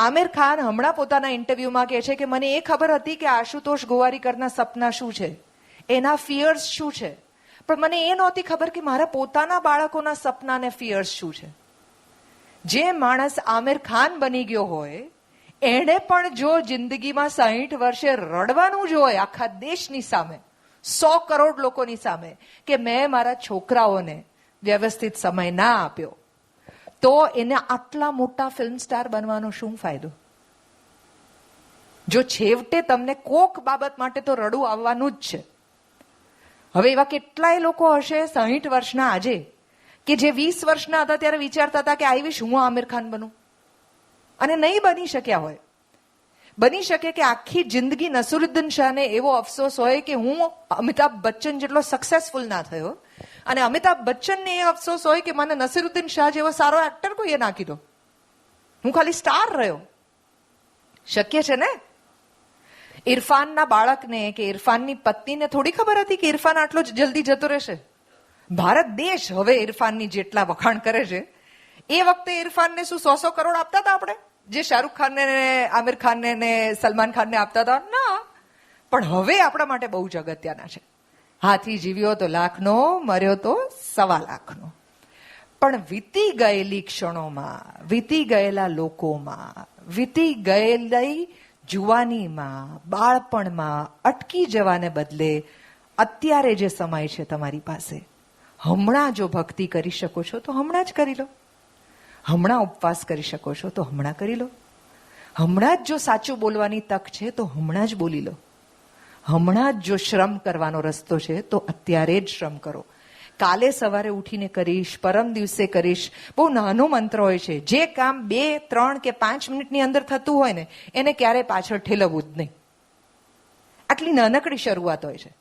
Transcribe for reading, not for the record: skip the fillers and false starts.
આમિર ખાન હમણાં પોતાના ઇન્ટરવ્યુમાં કહે છે કે મને એ ખબર હતી કે આશુતોષ ગોવારીકરના સપના શું છે, એના ફિયર્સ શું છે, પણ મને એ નહોતી ખબર કે મારા પોતાના બાળકોના સપના ને ફિયર્સ શું છે. જે માણસ આમિર ખાન બની ગયો હોય એણે પણ જો જિંદગીમાં 60 વર્ષે રડવાનું જ હોય આખા દેશની સામે, 100 કરોડ લોકોની સામે, કે મેં મારા છોકરાઓને વ્યવસ્થિત સમય ના આપ્યો, તો એને આટલા મોટા ફિલ્મ સ્ટાર બનવાનો શું ફાયદો? જો છેવટે તમને કોક બાબત માટે તો રડવું આવવાનું જ છે. હવે એવા કેટલાય લોકો હશે 60 વર્ષના આજે કે જે 20 વર્ષના હતા ત્યારે વિચારતા હતા કે આઈ વિશ હું આમિર ખાન બનું, અને નહીં બની શક્યા હોય. બની શકે કે આખી જિંદગી નસીરુદ્દીન શાહને એવો અફસોસ હોય કે હું અમિતાભ બચ્ચન જેટલો સક્સેસફુલ ના થયો, અને અમિતાભ બચ્ચનને એ અફસોસ હોય કે મને નસીરુદ્દીન શાહ જેવો સારો એક્ટર કોઈએ ના કીધો, હું ખાલી સ્ટાર રહ્યો. શક્ય છે ને? ઇરફાનના બાળકને કે ઇરફાનની પત્નીને થોડી ખબર હતી કે ઇરફાન આટલો જલ્દી જતો રહેશે. ભારત દેશ હવે ઇરફાનની જેટલા વખાણ કરે છે, એ વખતે ઇરફાનને શું 100 કરોડ આપતા હતા આપણે, જે શાહરૂખ ખાનને, આમિર ખાનને ને સલમાન ખાનને આપતા હતા? ના. પણ હવે આપણા માટે બહુ જ અગત્યના છે. હાથી જીવ્યો તો લાખનો, મર્યો તો 1.25 લાખનો. પણ વીતી ગયેલી ક્ષણોમાં, વીતી ગયેલા લોકોમાં, વીતી ગયેલી જુવાનીમાં, બાળપણમાં અટકી જવાને બદલે અત્યારે જે સમય છે તમારી પાસે, હમણાં જો ભક્તિ કરી શકો છો તો હમણાં જ કરી લો. હમણાં ઉપવાસ કરી શકો છો તો હમણાં કરી લો. હમણાં જ જો સાચું બોલવાની તક છે તો હમણાં જ બોલી લો. હમણાં જ જો શ્રમ કરવાનો રસ્તો છે તો અત્યારે જ શ્રમ કરો. કાલે સવારે ઉઠીને કરીશ, પરમ દિવસે કરીશ, બહુ નાનો મંત્ર હોય છે. જે કામ 2, 3 કે 5 મિનિટની અંદર થતું હોય ને એને ક્યારેય પાછળ ઠેલવવું જ નહીં. આટલી નાનકડી શરૂઆત હોય છે.